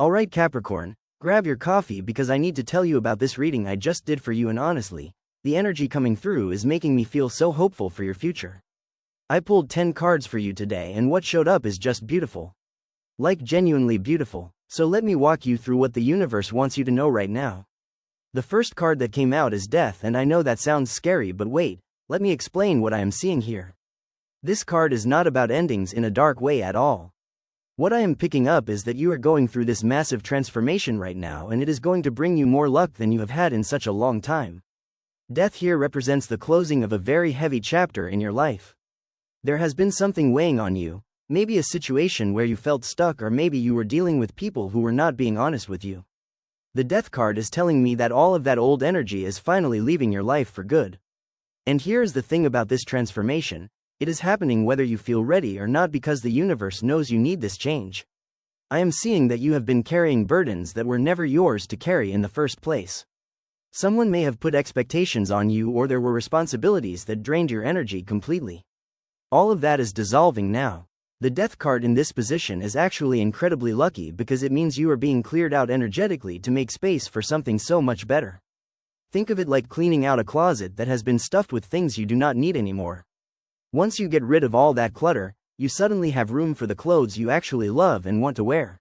Alright Capricorn, grab your coffee because I need to tell you about this reading I just did for you, and honestly, the energy coming through is making me feel so hopeful for your future. I pulled 10 cards for you today and what showed up is just beautiful. Like genuinely beautiful. So let me walk you through what the universe wants you to know right now. The first card that came out is Death, and I know that sounds scary, but wait, let me explain what I am seeing here. This card is not about endings in a dark way at all. What I am picking up is that you are going through this massive transformation right now, and it is going to bring you more luck than you have had in such a long time. Death here represents the closing of a very heavy chapter in your life. There has been something weighing on you, maybe a situation where you felt stuck, or maybe you were dealing with people who were not being honest with you. The Death card is telling me that all of that old energy is finally leaving your life for good. And here's the thing about this transformation. It is happening whether you feel ready or not, because the universe knows you need this change. I am seeing that you have been carrying burdens that were never yours to carry in the first place. Someone may have put expectations on you, or there were responsibilities that drained your energy completely. All of that is dissolving now. The Death card in this position is actually incredibly lucky because it means you are being cleared out energetically to make space for something so much better. Think of it like cleaning out a closet that has been stuffed with things you do not need anymore. Once you get rid of all that clutter, you suddenly have room for the clothes you actually love and want to wear.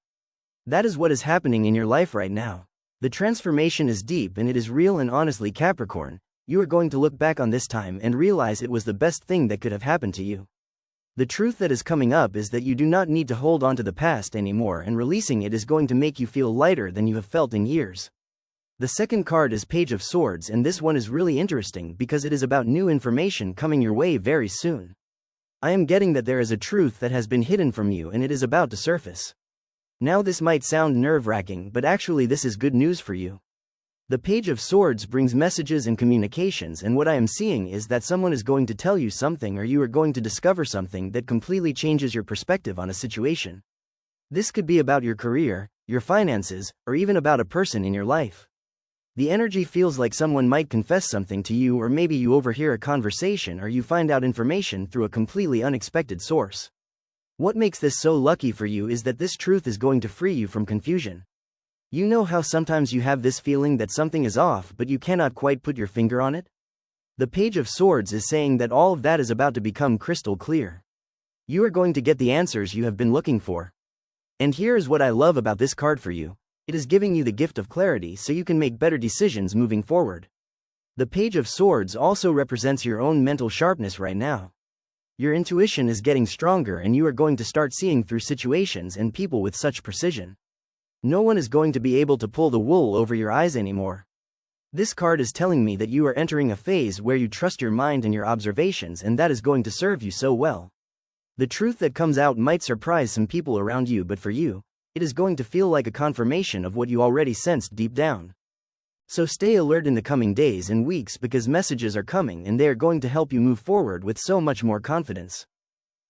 That is what is happening in your life right now. The transformation is deep and it is real, and honestly Capricorn, you are going to look back on this time and realize it was the best thing that could have happened to you. The truth that is coming up is that you do not need to hold on to the past anymore, and releasing it is going to make you feel lighter than you have felt in years. The second card is Page of Swords, and this one is really interesting because it is about new information coming your way very soon. I am getting that there is a truth that has been hidden from you and it is about to surface. Now this might sound nerve-wracking, but actually this is good news for you. The Page of Swords brings messages and communications, and what I am seeing is that someone is going to tell you something, or you are going to discover something that completely changes your perspective on a situation. This could be about your career, your finances, or even about a person in your life. The energy feels like someone might confess something to you, or maybe you overhear a conversation, or you find out information through a completely unexpected source. What makes this so lucky for you is that this truth is going to free you from confusion. You know how sometimes you have this feeling that something is off but you cannot quite put your finger on it? The Page of Swords is saying that all of that is about to become crystal clear. You are going to get the answers you have been looking for. And here is what I love about this card for you. It is giving you the gift of clarity so you can make better decisions moving forward. The Page of Swords also represents your own mental sharpness right now. Your intuition is getting stronger and you are going to start seeing through situations and people with such precision. No one is going to be able to pull the wool over your eyes anymore. This card is telling me that you are entering a phase where you trust your mind and your observations, and that is going to serve you so well. The truth that comes out might surprise some people around you, but for you, it is going to feel like a confirmation of what you already sensed deep down. So stay alert in the coming days and weeks, because messages are coming and they are going to help you move forward with so much more confidence.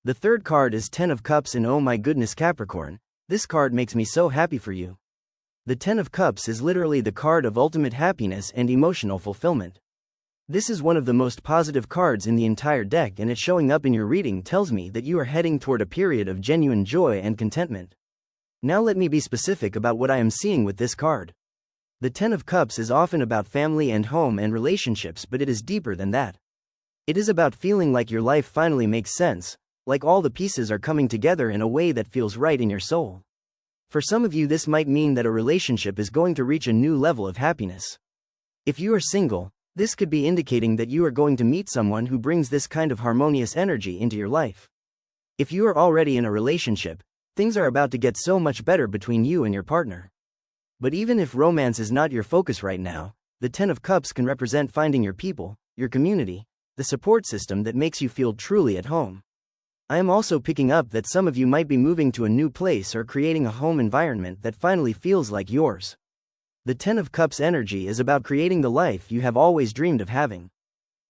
The third card is Ten of Cups, and oh my goodness Capricorn, this card makes me so happy for you. The Ten of Cups is literally the card of ultimate happiness and emotional fulfillment. This is one of the most positive cards in the entire deck, and it showing up in your reading tells me that you are heading toward a period of genuine joy and contentment. Now let me be specific about what I am seeing with this card. The Ten of Cups is often about family and home and relationships, but it is deeper than that. It is about feeling like your life finally makes sense, like all the pieces are coming together in a way that feels right in your soul. For some of you, this might mean that a relationship is going to reach a new level of happiness. If you are single, this could be indicating that you are going to meet someone who brings this kind of harmonious energy into your life. If you are already in a relationship, things are about to get so much better between you and your partner. But even if romance is not your focus right now, the Ten of Cups can represent finding your people, your community, the support system that makes you feel truly at home. I am also picking up that some of you might be moving to a new place or creating a home environment that finally feels like yours. The Ten of Cups energy is about creating the life you have always dreamed of having.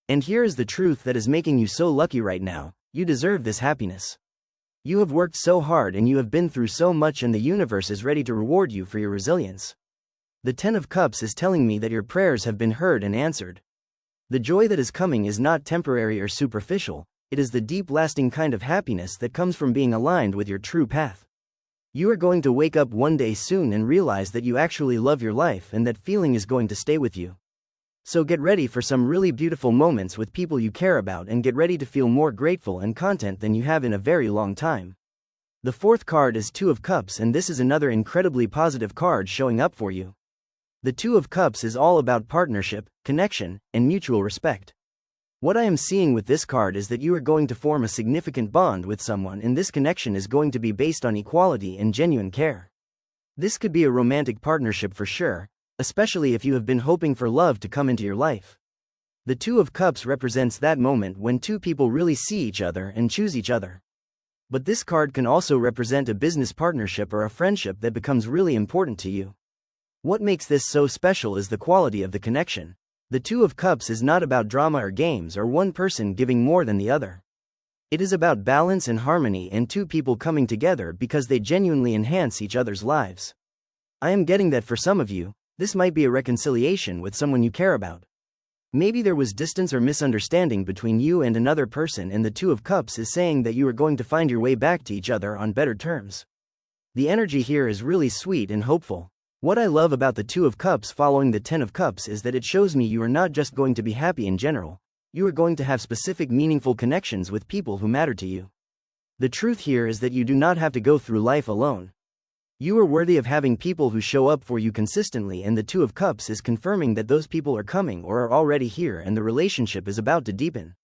And here is the truth that is making you so lucky right now: you deserve this happiness. You have worked so hard and you have been through so much, and the universe is ready to reward you for your resilience. The Ten of Cups is telling me that your prayers have been heard and answered. The joy that is coming is not temporary or superficial, it is the deep, lasting kind of happiness that comes from being aligned with your true path. You are going to wake up one day soon and realize that you actually love your life and that feeling is going to stay with you. So get ready for some really beautiful moments with people you care about and get ready to feel more grateful and content than you have in a very long time. The fourth card is Two of Cups, and this is another incredibly positive card showing up for you. The Two of Cups is all about partnership, connection, and mutual respect. What I am seeing with this card is that you are going to form a significant bond with someone, and this connection is going to be based on equality and genuine care. This could be a romantic partnership for sure, especially if you have been hoping for love to come into your life. The Two of Cups represents that moment when two people really see each other and choose each other. But this card can also represent a business partnership or a friendship that becomes really important to you. What makes this so special is the quality of the connection. The Two of Cups is not about drama or games or one person giving more than the other. It is about balance and harmony and two people coming together because they genuinely enhance each other's lives. I am getting that for some of you, this might be a reconciliation with someone you care about. Maybe there was distance or misunderstanding between you and another person, and the Two of Cups is saying that you are going to find your way back to each other on better terms. The energy here is really sweet and hopeful. What I love about the Two of Cups following the Ten of Cups is that it shows me you are not just going to be happy in general, you are going to have specific meaningful connections with people who matter to you. The truth here is that you do not have to go through life alone. You are worthy of having people who show up for you consistently, and the Two of Cups is confirming that those people are coming or are already here and the relationship is about to deepen.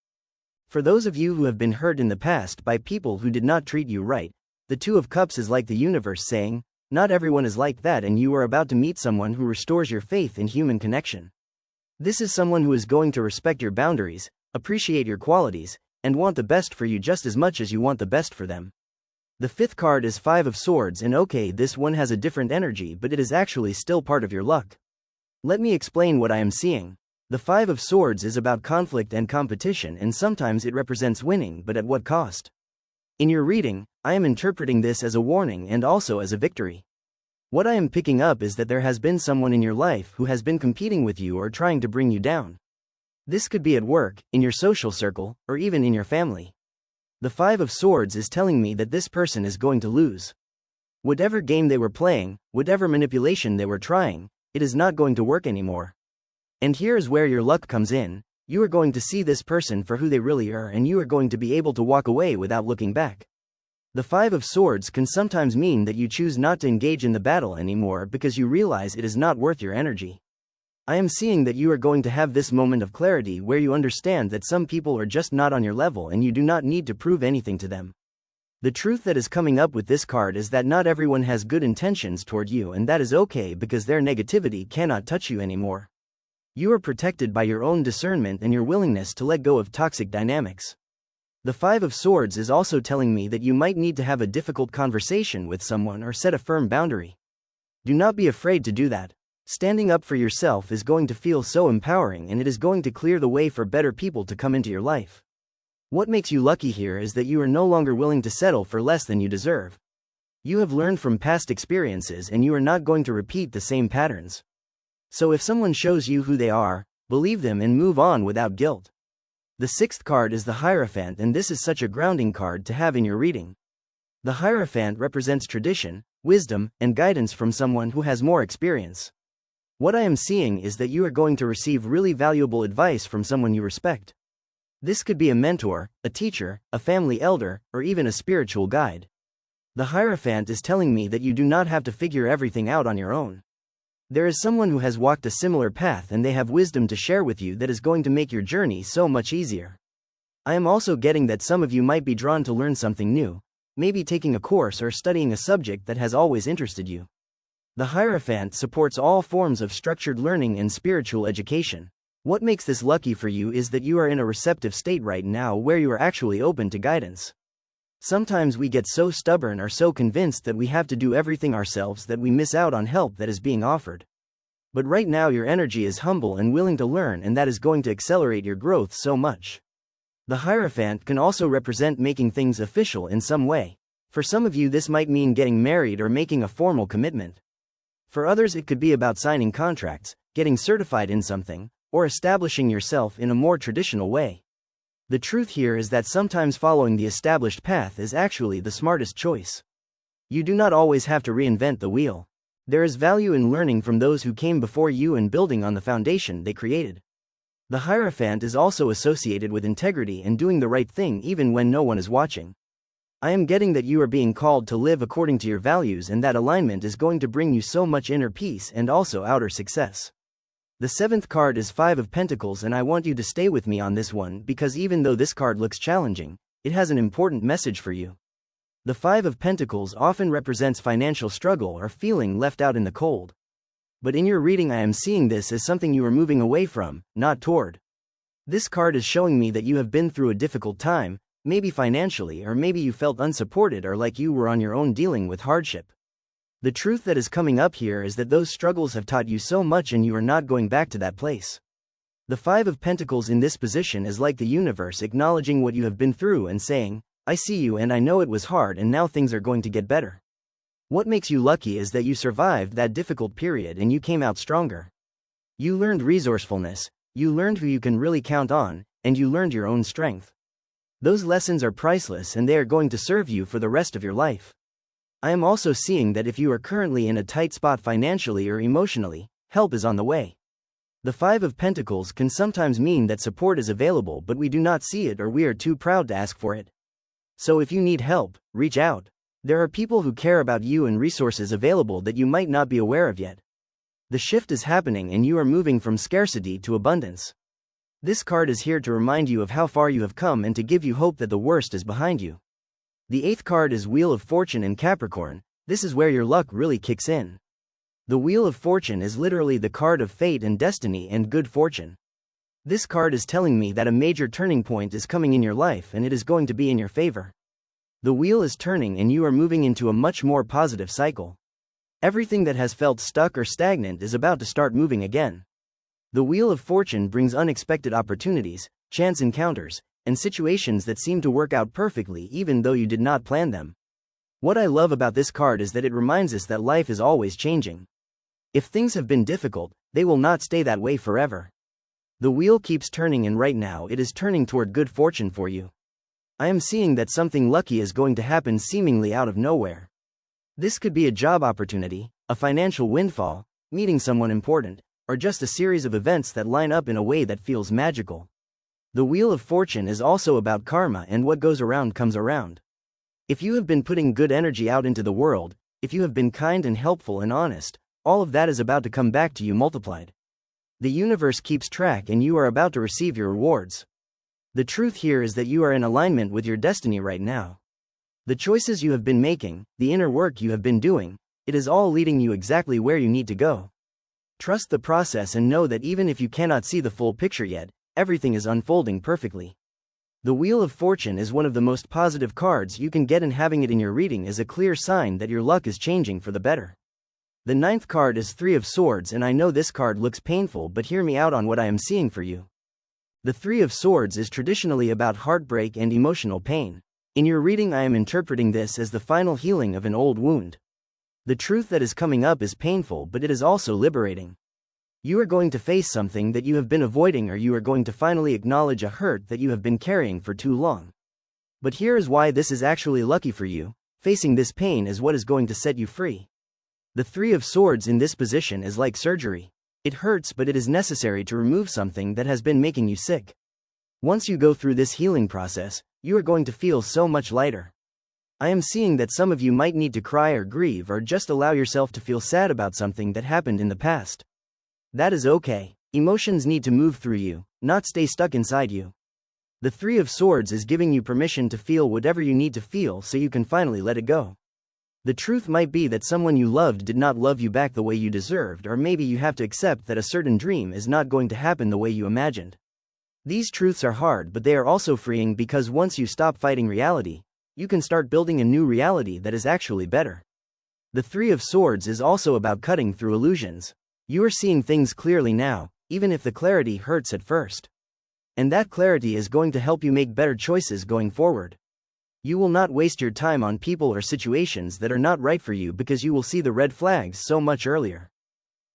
For those of you who have been hurt in the past by people who did not treat you right, the Two of Cups is like the universe saying, not everyone is like that, and you are about to meet someone who restores your faith in human connection. This is someone who is going to respect your boundaries, appreciate your qualities, and want the best for you just as much as you want the best for them. The fifth card is Five of Swords, and okay, this one has a different energy, but it is actually still part of your luck. Let me explain what I am seeing. The Five of Swords is about conflict and competition, and sometimes it represents winning, but at what cost? In your reading, I am interpreting this as a warning and also as a victory. What I am picking up is that there has been someone in your life who has been competing with you or trying to bring you down. This could be at work, in your social circle, or even in your family. The Five of Swords is telling me that this person is going to lose. Whatever game they were playing, whatever manipulation they were trying, it is not going to work anymore. And here is where your luck comes in. You are going to see this person for who they really are, and you are going to be able to walk away without looking back. The Five of Swords can sometimes mean that you choose not to engage in the battle anymore because you realize it is not worth your energy. I am seeing that you are going to have this moment of clarity where you understand that some people are just not on your level and you do not need to prove anything to them. The truth that is coming up with this card is that not everyone has good intentions toward you, and that is okay because their negativity cannot touch you anymore. You are protected by your own discernment and your willingness to let go of toxic dynamics. The Five of Swords is also telling me that you might need to have a difficult conversation with someone or set a firm boundary. Do not be afraid to do that. Standing up for yourself is going to feel so empowering, and it is going to clear the way for better people to come into your life. What makes you lucky here is that you are no longer willing to settle for less than you deserve. You have learned from past experiences and you are not going to repeat the same patterns. So if someone shows you who they are, believe them and move on without guilt. The sixth card is the Hierophant, and this is such a grounding card to have in your reading. The Hierophant represents tradition, wisdom, and guidance from someone who has more experience. What I am seeing is that you are going to receive really valuable advice from someone you respect. This could be a mentor, a teacher, a family elder, or even a spiritual guide. The Hierophant is telling me that you do not have to figure everything out on your own. There is someone who has walked a similar path and they have wisdom to share with you that is going to make your journey so much easier. I am also getting that some of you might be drawn to learn something new, maybe taking a course or studying a subject that has always interested you. The Hierophant supports all forms of structured learning and spiritual education. What makes this lucky for you is that you are in a receptive state right now where you are actually open to guidance. Sometimes we get so stubborn or so convinced that we have to do everything ourselves that we miss out on help that is being offered. But right now your energy is humble and willing to learn, and that is going to accelerate your growth so much. The Hierophant can also represent making things official in some way. For some of you this might mean getting married or making a formal commitment. For others it could be about signing contracts, getting certified in something, or establishing yourself in a more traditional way. The truth here is that sometimes following the established path is actually the smartest choice. You do not always have to reinvent the wheel. There is value in learning from those who came before you and building on the foundation they created. The Hierophant is also associated with integrity and doing the right thing even when no one is watching. I am getting that you are being called to live according to your values, and that alignment is going to bring you so much inner peace and also outer success. The seventh card is Five of Pentacles, and I want you to stay with me on this one because even though this card looks challenging, it has an important message for you. The Five of Pentacles often represents financial struggle or feeling left out in the cold. But in your reading I am seeing this as something you are moving away from, not toward. This card is showing me that you have been through a difficult time, maybe financially, or maybe you felt unsupported or like you were on your own dealing with hardship. The truth that is coming up here is that those struggles have taught you so much and you are not going back to that place. The Five of Pentacles in this position is like the universe acknowledging what you have been through and saying, I see you and I know it was hard and now things are going to get better. What makes you lucky is that you survived that difficult period and you came out stronger. You learned resourcefulness, you learned who you can really count on, and you learned your own strength. Those lessons are priceless and they are going to serve you for the rest of your life. I am also seeing that if you are currently in a tight spot financially or emotionally, help is on the way. The Five of Pentacles can sometimes mean that support is available but we do not see it or we are too proud to ask for it. So if you need help, reach out. There are people who care about you and resources available that you might not be aware of yet. The shift is happening and you are moving from scarcity to abundance. This card is here to remind you of how far you have come and to give you hope that the worst is behind you. The eighth card is Wheel of Fortune in Capricorn. This is where your luck really kicks in. The Wheel of Fortune is literally the card of fate and destiny and good fortune. This card is telling me that a major turning point is coming in your life and it is going to be in your favor. The wheel is turning and you are moving into a much more positive cycle. Everything that has felt stuck or stagnant is about to start moving again. The Wheel of Fortune brings unexpected opportunities, chance encounters, and situations that seem to work out perfectly even though you did not plan them. What I love about this card is that it reminds us that life is always changing. If things have been difficult, they will not stay that way forever. The wheel keeps turning and right now it is turning toward good fortune for you. I am seeing that something lucky is going to happen seemingly out of nowhere. This could be a job opportunity, a financial windfall, meeting someone important, or just a series of events that line up in a way that feels magical. The Wheel of Fortune is also about karma and what goes around comes around. If you have been putting good energy out into the world, if you have been kind and helpful and honest, all of that is about to come back to you multiplied. The universe keeps track and you are about to receive your rewards. The truth here is that you are in alignment with your destiny right now. The choices you have been making, the inner work you have been doing, it is all leading you exactly where you need to go. Trust the process and know that even if you cannot see the full picture yet, everything is unfolding perfectly. The Wheel of Fortune is one of the most positive cards you can get, and having it in your reading is a clear sign that your luck is changing for the better. The ninth card is Three of Swords, and I know this card looks painful, but hear me out on what I am seeing for you. The Three of Swords is traditionally about heartbreak and emotional pain. In your reading I am interpreting this as the final healing of an old wound. The truth that is coming up is painful, but it is also liberating. You are going to face something that you have been avoiding, or you are going to finally acknowledge a hurt that you have been carrying for too long. But here is why this is actually lucky for you. Facing this pain is what is going to set you free. The Three of Swords in this position is like surgery. It hurts, but it is necessary to remove something that has been making you sick. Once you go through this healing process, you are going to feel so much lighter. I am seeing that some of you might need to cry or grieve or just allow yourself to feel sad about something that happened in the past. That is okay. Emotions need to move through you, not stay stuck inside you. The Three of Swords is giving you permission to feel whatever you need to feel so you can finally let it go. The truth might be that someone you loved did not love you back the way you deserved, or maybe you have to accept that a certain dream is not going to happen the way you imagined. These truths are hard, but they are also freeing, because once you stop fighting reality, you can start building a new reality that is actually better. The Three of Swords is also about cutting through illusions. You are seeing things clearly now, even if the clarity hurts at first. And that clarity is going to help you make better choices going forward. You will not waste your time on people or situations that are not right for you, because you will see the red flags so much earlier.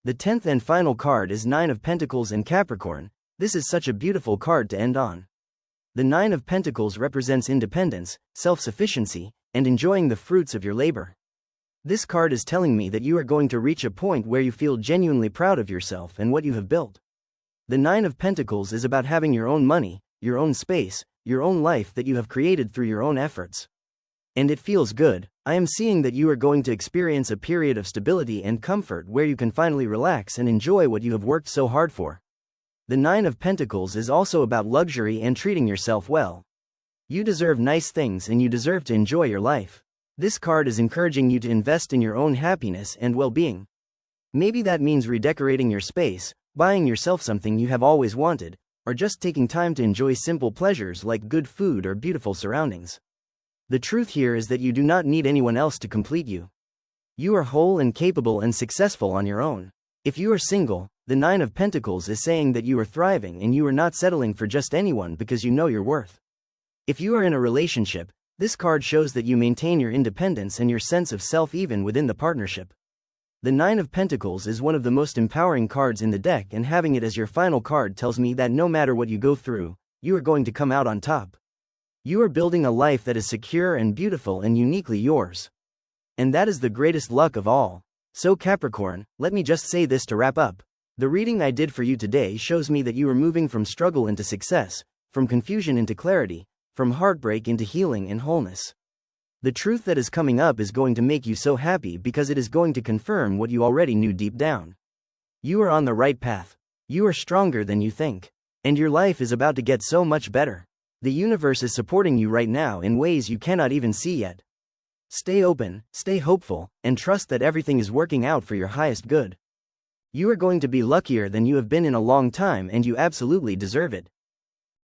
The 10th and final card is Nine of Pentacles in Capricorn. This is such a beautiful card to end on. The Nine of Pentacles represents independence, self-sufficiency, and enjoying the fruits of your labor. This card is telling me that you are going to reach a point where you feel genuinely proud of yourself and what you have built. The Nine of Pentacles is about having your own money, your own space, your own life that you have created through your own efforts. And it feels good. I am seeing that you are going to experience a period of stability and comfort where you can finally relax and enjoy what you have worked so hard for. The Nine of Pentacles is also about luxury and treating yourself well. You deserve nice things and you deserve to enjoy your life. This card is encouraging you to invest in your own happiness and well-being. Maybe that means redecorating your space, buying yourself something you have always wanted, or just taking time to enjoy simple pleasures like good food or beautiful surroundings. The truth here is that you do not need anyone else to complete you. You are whole and capable and successful on your own. If you are single, the Nine of Pentacles is saying that you are thriving and you are not settling for just anyone because you know your worth. If you are in a relationship, this card shows that you maintain your independence and your sense of self even within the partnership. The Nine of Pentacles is one of the most empowering cards in the deck, and having it as your final card tells me that no matter what you go through, you are going to come out on top. You are building a life that is secure and beautiful and uniquely yours. And that is the greatest luck of all. So Capricorn, let me just say this to wrap up. The reading I did for you today shows me that you are moving from struggle into success, from confusion into clarity, from heartbreak into healing and wholeness. The truth that is coming up is going to make you so happy because it is going to confirm what you already knew deep down. You are on the right path. You are stronger than you think. And your life is about to get so much better. The universe is supporting you right now in ways you cannot even see yet. Stay open, stay hopeful, and trust that everything is working out for your highest good. You are going to be luckier than you have been in a long time, and you absolutely deserve it.